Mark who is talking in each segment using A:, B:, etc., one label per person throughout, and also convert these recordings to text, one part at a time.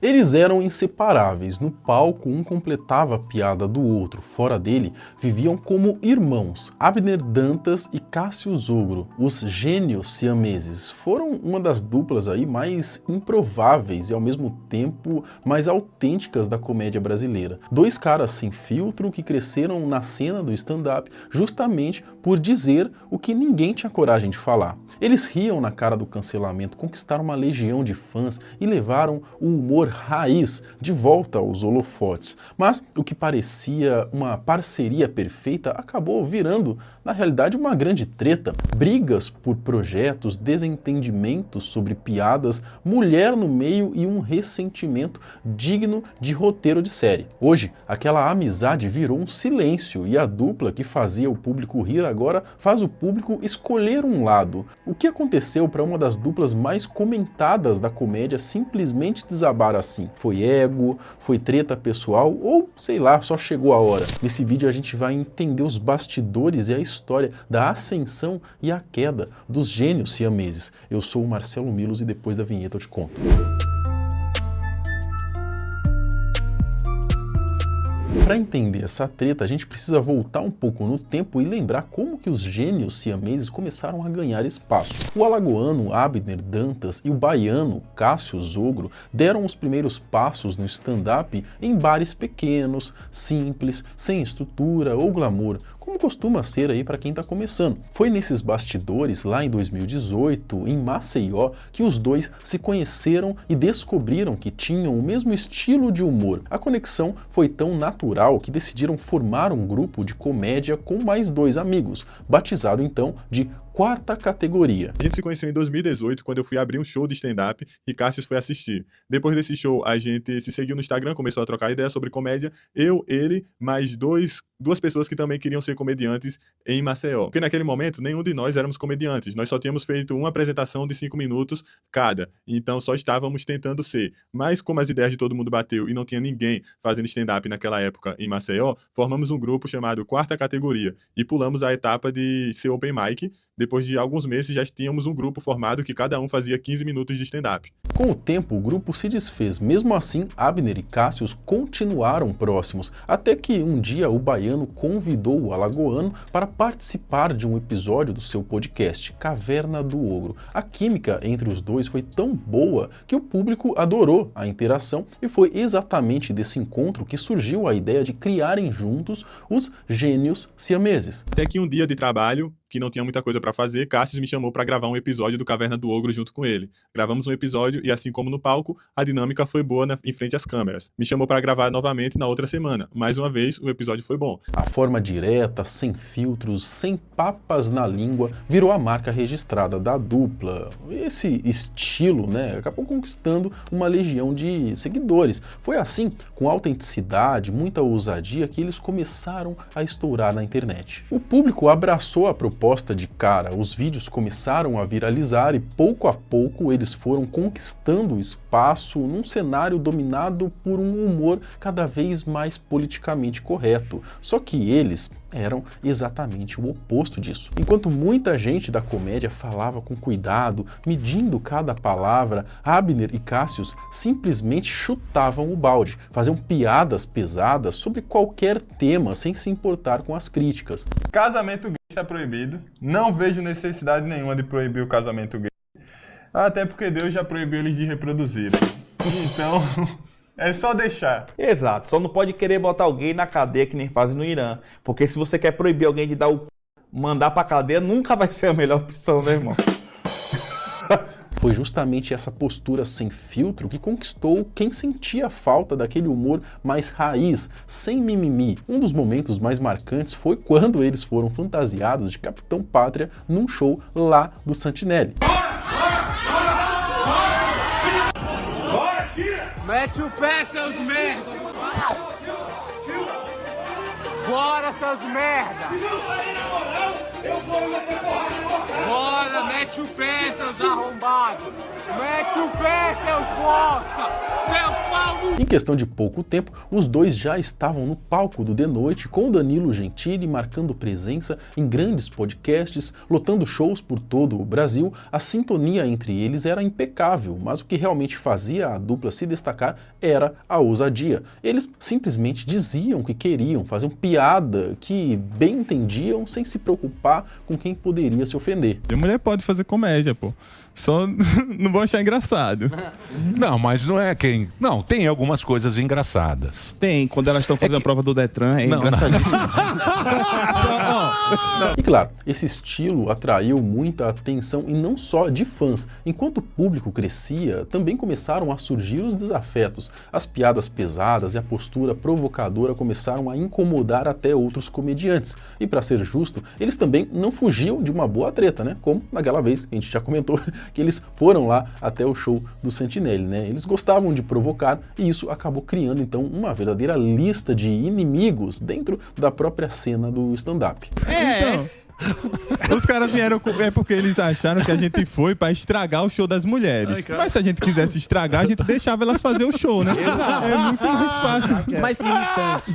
A: Eles eram inseparáveis, no palco um completava a piada do outro, fora dele viviam como irmãos. Abner Dantas e Cássio Zogro, os gênios siameses, foram uma das duplas aí mais improváveis e ao mesmo tempo mais autênticas da comédia brasileira. Dois caras sem filtro que cresceram na cena do stand-up justamente por dizer o que ninguém tinha coragem de falar. Eles riam na cara do cancelamento, conquistaram uma legião de fãs e levaram o humor raiz de volta aos holofotes. Mas o que parecia uma parceria perfeita acabou virando, na realidade, uma grande treta. Brigas por projetos, desentendimentos sobre piadas, mulher no meio e um ressentimento digno de roteiro de série. Hoje, aquela amizade virou um silêncio e a dupla que fazia o público rir agora faz o público escolher um lado. O que aconteceu para uma das duplas mais comentadas da comédia simplesmente desabar assim? Foi ego? Foi treta pessoal? Ou, sei lá, só chegou a hora? Nesse vídeo a gente vai entender os bastidores e a história da ascensão e a queda dos gênios siameses. Eu sou o Marcelo Milos e depois da vinheta eu te conto. Para entender essa treta, a gente precisa voltar um pouco no tempo e lembrar como que os gênios siameses começaram a ganhar espaço. O alagoano Abner Dantas e o baiano Cássio Zogro deram os primeiros passos no stand-up em bares pequenos, simples, sem estrutura ou glamour, como costuma ser aí para quem está começando. Foi nesses bastidores, lá em 2018, em Maceió, que os dois se conheceram e descobriram que tinham o mesmo estilo de humor. A conexão foi tão natural que decidiram formar um grupo de comédia com mais dois amigos, batizado então de Quarta Categoria.
B: A gente se conheceu em 2018, quando eu fui abrir um show de stand-up e Cássio foi assistir. Depois desse show, a gente se seguiu no Instagram, começou a trocar ideias sobre comédia. Eu, ele, mais duas pessoas que também queriam ser comediantes em Maceió. Porque naquele momento, nenhum de nós éramos comediantes. Nós só tínhamos feito uma apresentação de 5 minutos cada. Então só estávamos tentando ser. Mas como as ideias de todo mundo bateu e não tinha ninguém fazendo stand-up naquela época em Maceió, formamos um grupo chamado Quarta Categoria e pulamos a etapa de ser open mic. Depois de alguns meses já tínhamos um grupo formado que cada um fazia 15 minutos de stand-up.
A: Com o tempo, o grupo se desfez. Mesmo assim, Abner e Cássio continuaram próximos, até que um dia o baiano convidou o alagoano para participar de um episódio do seu podcast, Caverna do Ogro. A química entre os dois foi tão boa que o público adorou a interação e foi exatamente desse encontro que surgiu a ideia de criarem juntos os gênios siameses.
B: Até que um dia de trabalho, que não tinha muita coisa para fazer, Cássio me chamou para gravar um episódio do Caverna do Ogro junto com ele. Gravamos um episódio e, assim como no palco, a dinâmica foi boa em frente às câmeras. Me chamou para gravar novamente na outra semana. Mais uma vez, o episódio foi bom.
A: A forma direta, sem filtros, sem papas na língua, virou a marca registrada da dupla. Esse estilo, acabou conquistando uma legião de seguidores. Foi assim, com autenticidade, muita ousadia, que eles começaram a estourar na internet. O público abraçou a proposta de cara, os vídeos começaram a viralizar e pouco a pouco eles foram conquistando espaço num cenário dominado por um humor cada vez mais politicamente correto. Só que eles eram exatamente o oposto disso. Enquanto muita gente da comédia falava com cuidado, medindo cada palavra, Abner e Cássio simplesmente chutavam o balde, faziam piadas pesadas sobre qualquer tema sem se importar com as críticas.
C: Casamento gay está proibido. Não vejo necessidade nenhuma de proibir o casamento gay. Até porque Deus já proibiu eles de reproduzir. Então, é só deixar.
D: Exato. Só não pode querer botar alguém na cadeia que nem fazem no Irã. Porque se você quer proibir alguém de mandar pra cadeia, nunca vai ser a melhor opção, né, irmão?
A: Foi justamente essa postura sem filtro que conquistou quem sentia falta daquele humor mais raiz, sem mimimi. Um dos momentos mais marcantes foi quando eles foram fantasiados de Capitão Pátria num show lá do Santinelli.
E: Mete o pé, seus merda! Bora, seus merda! Se não sair na moral, eu vou meter porrada na boca! Bora, mete o pé, seus arrombados! Mete o pé, seus bosta! Seus pau
A: Em questão de pouco tempo, os dois já estavam no palco do The Noite com Danilo Gentili marcando presença em grandes podcasts, lotando shows por todo o Brasil. A sintonia entre eles era impecável, mas o que realmente fazia a dupla se destacar era a ousadia. Eles simplesmente diziam o que queriam, faziam piada que bem entendiam sem se preocupar com quem poderia se ofender.
B: A mulher pode fazer comédia, pô. Só não vou achar engraçado.
F: Não, mas não é quem... Não, tem algumas coisas engraçadas.
D: Tem, quando elas estão fazendo a prova do Detran, é engraçadíssimo.
A: E claro, esse estilo atraiu muita atenção e não só de fãs. Enquanto o público crescia, também começaram a surgir os desafetos. As piadas pesadas e a postura provocadora começaram a incomodar até outros comediantes. E para ser justo, eles também não fugiam de uma boa treta, né? Como naquela vez que a gente já comentou, que eles foram lá até o show do Santinelli, né? Eles gostavam de provocar e isso acabou criando então uma verdadeira lista de inimigos dentro da própria cena do stand-up.
B: Os caras vieram é porque eles acharam que a gente foi pra estragar o show das mulheres. Mas se a gente quisesse estragar, a gente deixava elas fazer o show, né? Exato. É muito mais fácil.
G: Mais limitante.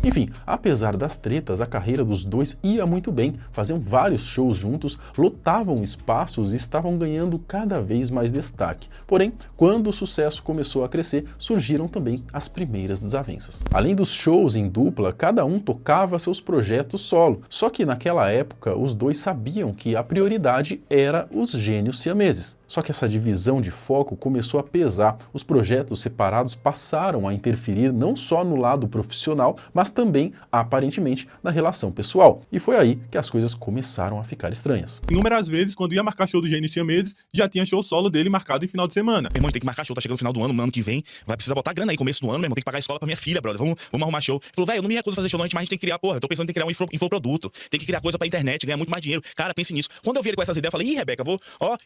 A: Enfim, apesar das tretas, a carreira dos dois ia muito bem, faziam vários shows juntos, lotavam espaços e estavam ganhando cada vez mais destaque. Porém, quando o sucesso começou a crescer, surgiram também as primeiras desavenças. Além dos shows em dupla, cada um tocava seus projetos solo. Só que naquela época, os dois sabiam que a prioridade era os gênios siameses. Só que essa divisão de foco começou a pesar. Os projetos separados passaram a interferir não só no lado profissional, mas também, aparentemente, na relação pessoal. E foi aí que as coisas começaram a ficar estranhas.
B: Inúmeras vezes, quando ia marcar show do Gênios Siameses, já tinha show solo dele marcado em final de semana.
H: Meu irmão, tem que marcar show, tá chegando no final do ano, no ano que vem, vai precisar botar grana aí, começo do ano, meu irmão, tem que pagar a escola pra minha filha, brother, vamos arrumar show. Ele falou, velho, eu não me recuso a fazer show não, mas a gente tem que criar, porra, eu tô pensando em criar um infoproduto, tem que criar coisa pra internet, ganhar muito mais dinheiro. Cara, pense nisso. Quando eu vi ele com essas ideias, eu falei, ih, Rebeca,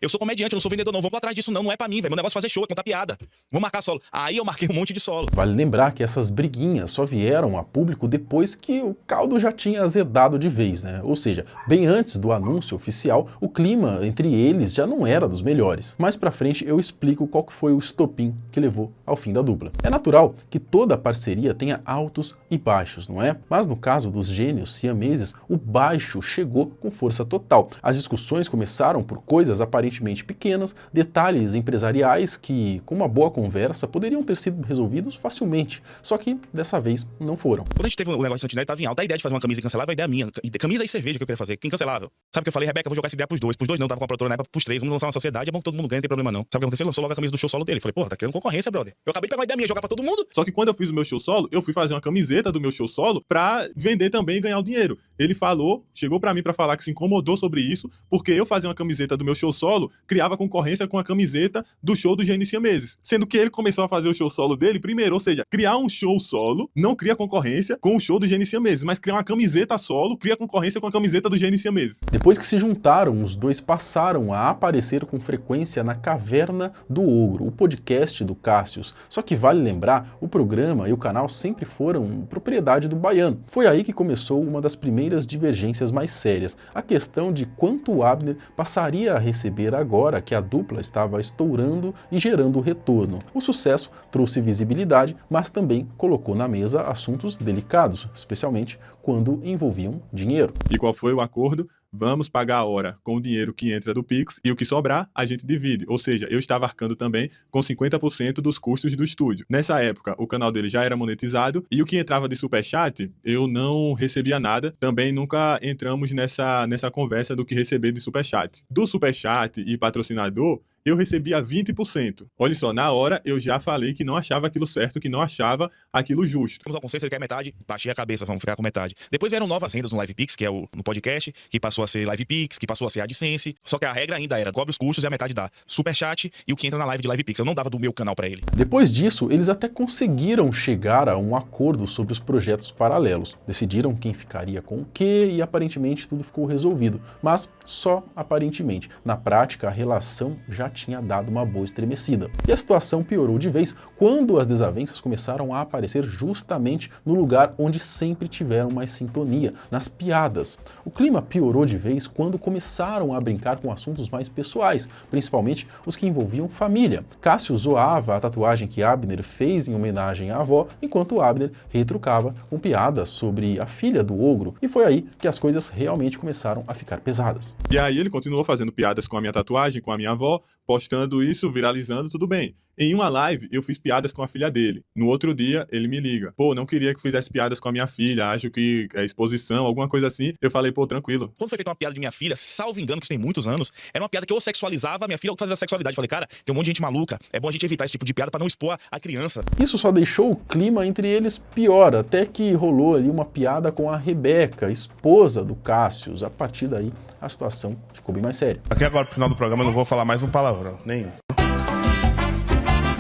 H: eu sou comediante, eu não sou vendedor não, vamos atrás disso não é pra mim, velho, meu negócio é fazer show, é contar piada. Vou marcar solo. Aí eu marquei um monte de solo.
A: Vale lembrar que essas briguinhas só vieram a público depois que o caldo já tinha azedado de vez, né? Ou seja, bem antes do anúncio oficial, o clima entre eles já não era dos melhores. Mais pra frente eu explico qual que foi o estopim que levou ao fim da dupla. É natural que toda parceria tenha altos e baixos, não é? Mas no caso dos gênios siameses, o baixo chegou com força total. As discussões começaram por coisas aparentemente pequenas, detalhes empresariais que, com uma boa conversa, poderiam ter sido resolvidos facilmente. Só que, dessa vez, não foram.
H: Quando a gente teve o negócio de Santinelli, tava em alta. A ideia de fazer uma camisa incancelável, a ideia minha. Camisa e cerveja que eu queria fazer. Que incancelável. Sabe o que eu falei, Rebeca, eu vou jogar essa ideia pros dois. Pros dois não, tava com a produtora na época, pros três. Vamos lançar uma sociedade, é bom que todo mundo ganha, não tem problema não. Sabe o que aconteceu? Ele lançou logo a camisa do show solo dele. Eu falei, porra, tá criando concorrência, brother. Eu acabei de pegar uma ideia minha, jogar pra todo mundo.
B: Só que quando eu fiz o meu show solo, eu fui fazer uma camiseta do meu show solo pra vender também e ganhar o dinheiro. Ele falou, chegou pra mim pra falar que se incomodou sobre isso, porque eu fazia uma camiseta do meu show solo, criava concorrência com a camiseta do show do Gênios Siameses. Sendo que ele começou a fazer o show solo dele primeiro, ou seja, criar um show solo, não cria concorrência com o show do Gênios Siameses, mas criar uma camiseta solo, cria concorrência com a camiseta do Gênios Siameses.
A: Depois que se juntaram, os dois passaram a aparecer com frequência na Caverna do Ogro, o podcast do Cássius. Só que vale lembrar, o programa e o canal sempre foram propriedade do Baiano. Foi aí que começou uma das primeiras divergências mais sérias, a questão de quanto o Abner passaria a receber agora que a dupla estava estourando e gerando retorno. O sucesso trouxe visibilidade, mas também colocou na mesa assuntos delicados, especialmente quando envolviam dinheiro.
B: E qual foi o acordo? Vamos pagar a hora com o dinheiro que entra do Pix e o que sobrar a gente divide. Ou seja, eu estava arcando também com 50% dos custos do estúdio. Nessa época, o canal dele já era monetizado e o que entrava de superchat, eu não recebia nada. Também nunca entramos nessa conversa do que receber de superchat. Do superchat e patrocinador, eu recebia 20%. Olha só, na hora eu já falei que não achava aquilo certo, que não achava aquilo justo.
H: Temos ao consenso, ele quer metade, baixei a cabeça, vamos ficar com metade. Depois vieram novas rendas no LivePix, que é no podcast, que passou a ser LivePix, que passou a ser AdSense, só que a regra ainda era, cobre os custos e a metade dá Superchat e o que entra na live de LivePix. Eu não dava do meu canal pra ele.
A: Depois disso, eles até conseguiram chegar a um acordo sobre os projetos paralelos. Decidiram quem ficaria com o quê e aparentemente tudo ficou resolvido. Mas só aparentemente. Na prática, a relação já tinha dado uma boa estremecida. E a situação piorou de vez quando as desavenças começaram a aparecer justamente no lugar onde sempre tiveram mais sintonia, nas piadas. O clima piorou de vez quando começaram a brincar com assuntos mais pessoais, principalmente os que envolviam família. Cássio zoava a tatuagem que Abner fez em homenagem à avó, enquanto Abner retrucava com piadas sobre a filha do ogro, e foi aí que as coisas realmente começaram a ficar pesadas.
B: E aí ele continuou fazendo piadas com a minha tatuagem, com a minha avó, postando isso, viralizando, tudo bem. Em uma live, eu fiz piadas com a filha dele. No outro dia, ele me liga. Pô, não queria que fizesse piadas com a minha filha, acho que é exposição, alguma coisa assim. Eu falei, pô, tranquilo.
H: Quando foi feita uma piada de minha filha, salvo engano, que isso tem muitos anos, era uma piada que eu sexualizava a minha filha ou fazia sexualidade. Eu falei, cara, tem um monte de gente maluca, é bom a gente evitar esse tipo de piada pra não expor a criança.
A: Isso só deixou o clima entre eles pior, até que rolou ali uma piada com a Rebeca, esposa do Cássio. A partir daí, a situação ficou bem mais séria.
G: Aqui agora, pro final do programa, eu não vou falar mais um palavrão, nenhum.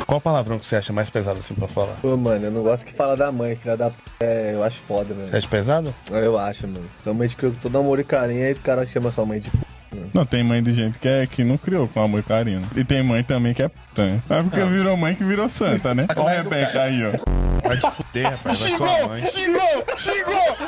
G: Qual palavrão que você acha mais pesado assim pra falar?
I: Pô, mano, eu não gosto que fala da mãe, filha da p... eu acho foda, mano.
G: Você acha pesado?
I: Eu acho, mano. Sua mãe te criou com todo amor e carinho, aí o cara chama sua mãe de p...
C: Não, tem mãe de gente que não criou com amor e carinho. E tem mãe também que é puta, né? É porque virou mãe que virou santa, né? Ó a Rebeca aí, ó.
G: Vai te fuder, rapaz. Vai sua mãe.
C: Xingou!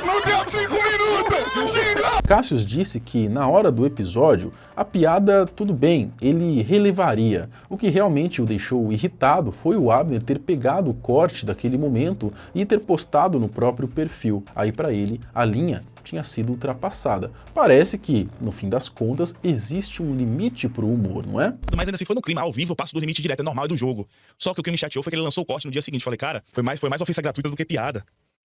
C: Não deu 5 minutos! Xingou!
A: Cássio disse que, na hora do episódio, a piada, tudo bem, ele relevaria. O que realmente o deixou irritado foi o Abner ter pegado o corte daquele momento e ter postado no próprio perfil. Aí, pra ele, a linha tinha sido ultrapassada. Parece que, no fim das contas, existe um limite pro humor, não é?
H: Mas ainda assim, foi no clima, ao vivo, eu passo do limite direto, é normal, é do jogo. Só que o que me chateou foi que ele lançou o corte no dia seguinte. Falei, cara, foi mais ofensa gratuita do que piada.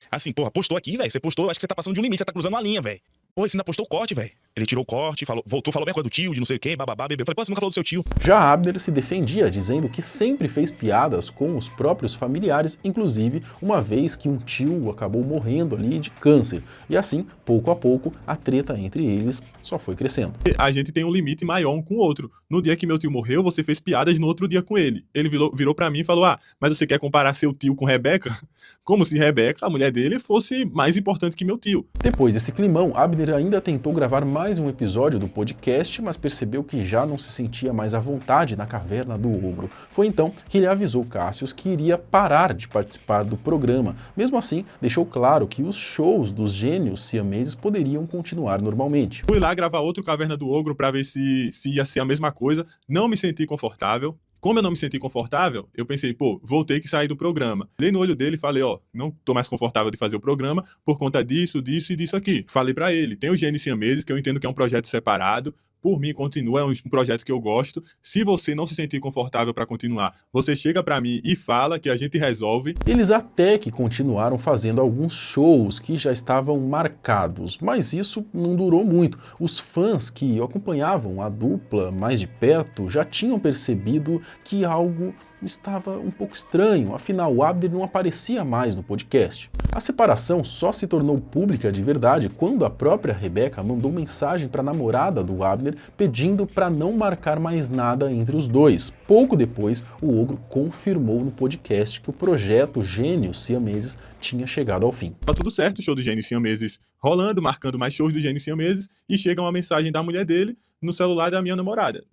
H: Assim, porra, postou aqui, velho, você postou, acho que você tá passando de um limite, você tá cruzando uma linha, velho. Pô, você ainda postou o corte, velho. Ele tirou o corte, voltou, falou bem coisa do tio, de não sei o quê, bababá, bebê. Eu falei, pô, você nunca falou do seu tio.
A: Já Abner se defendia, dizendo que sempre fez piadas com os próprios familiares, inclusive uma vez que um tio acabou morrendo ali de câncer. E assim, pouco a pouco, a treta entre eles só foi crescendo.
B: A gente tem um limite maior um com o outro. No dia que meu tio morreu, você fez piadas no outro dia com ele. Ele virou pra mim e falou, mas você quer comparar seu tio com Rebeca? Como se Rebeca, a mulher dele, fosse mais importante que meu tio.
A: Depois desse climão, Abner ainda tentou gravar mais um episódio do podcast, mas percebeu que já não se sentia mais à vontade na caverna do ogro. Foi então que ele avisou Cássio que iria parar de participar do programa. Mesmo assim, deixou claro que os shows dos gênios siameses poderiam continuar normalmente.
B: Fui lá gravar outro Caverna do Ogro pra ver se ia ser a mesma coisa. Não me senti confortável. Como eu não me senti confortável, eu pensei, pô, vou ter que sair do programa. Olhei no olho dele e falei, não tô mais confortável de fazer o programa por conta disso, disso e disso aqui. Falei pra ele, tem o Gênios Siameses, que eu entendo que é um projeto separado. Por mim, continua, é um projeto que eu gosto. Se você não se sentir confortável para continuar, você chega para mim e fala que a gente resolve.
A: Eles até que continuaram fazendo alguns shows que já estavam marcados, mas isso não durou muito. Os fãs que acompanhavam a dupla mais de perto já tinham percebido que algo estava um pouco estranho, afinal o Abner não aparecia mais no podcast. A separação só se tornou pública de verdade quando a própria Rebeca mandou mensagem para a namorada do Abner pedindo para não marcar mais nada entre os dois. Pouco depois, o Ogro confirmou no podcast que o projeto Gênios Siameses tinha chegado ao fim.
B: Tá tudo certo, o show do Gênios Siameses rolando, marcando mais shows do Gênios Siameses, e chega uma mensagem da mulher dele no celular da minha namorada,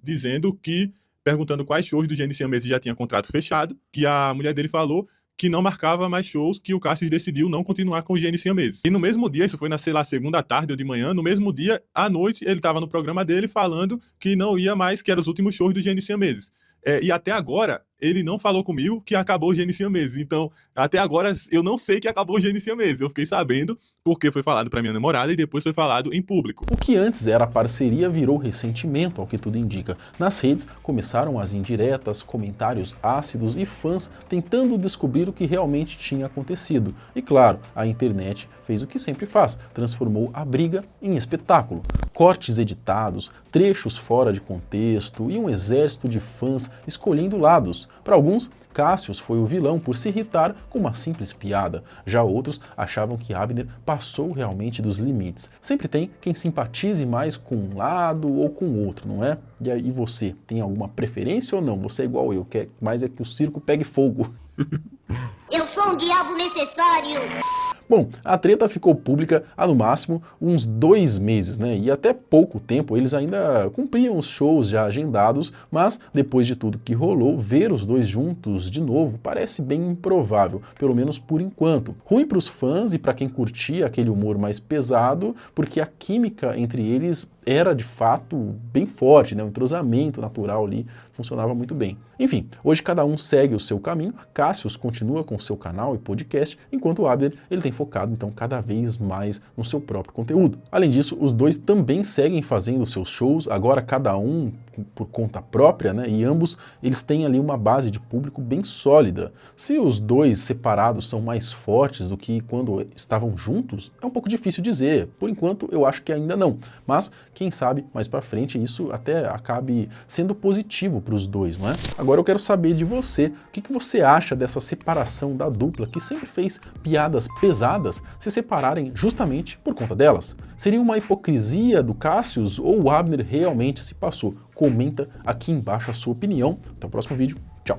B: perguntando quais shows do Gênios Siameses já tinha contrato fechado, que a mulher dele falou que não marcava mais shows, que o Cássio decidiu não continuar com os Gênios Siameses. E no mesmo dia, isso foi na, segunda tarde ou de manhã, no mesmo dia, à noite, ele estava no programa dele falando que não ia mais, que eram os últimos shows do Gênios Siameses. E até agora, ele não falou comigo que acabou o Gênios Siameses. Então, até agora, eu não sei que acabou o Gênios Siameses. Eu fiquei sabendo porque foi falado para minha namorada e depois foi falado em público.
A: O que antes era parceria virou ressentimento, ao que tudo indica. Nas redes, começaram as indiretas, comentários ácidos e fãs tentando descobrir o que realmente tinha acontecido. E claro, a internet fez o que sempre faz, transformou a briga em espetáculo. Cortes editados, trechos fora de contexto e um exército de fãs escolhendo lados. Para alguns, Cássio foi o vilão por se irritar com uma simples piada. Já outros achavam que Abner passou realmente dos limites. Sempre tem quem simpatize mais com um lado ou com o outro, não é? E aí você, tem alguma preferência ou não? Você é igual eu, quer mais é que o circo pegue fogo.
J: Eu sou com o diabo necessário.
A: Bom, a treta ficou pública há no máximo uns 2 meses, né? E até pouco tempo eles ainda cumpriam os shows já agendados, mas depois de tudo que rolou, ver os dois juntos de novo parece bem improvável, pelo menos por enquanto. Ruim para os fãs e para quem curtia aquele humor mais pesado, porque a química entre eles era de fato bem forte, né? O entrosamento natural ali funcionava muito bem. Enfim, hoje cada um segue o seu caminho. Cassius continua com seu canal e podcast, enquanto o Abner ele tem focado então cada vez mais no seu próprio conteúdo. Além disso, os dois também seguem fazendo seus shows, agora cada um por conta própria, né? E ambos eles têm ali uma base de público bem sólida. Se os dois separados são mais fortes do que quando estavam juntos, é um pouco difícil dizer. Por enquanto, eu acho que ainda não. Mas quem sabe mais pra frente isso até acabe sendo positivo para os dois, não é? Agora eu quero saber de você, o que você acha dessa separação da dupla que sempre fez piadas pesadas se separarem justamente por conta delas? Seria uma hipocrisia do Cassius ou o Abner realmente se passou? Comenta aqui embaixo a sua opinião. Até o próximo vídeo. Tchau!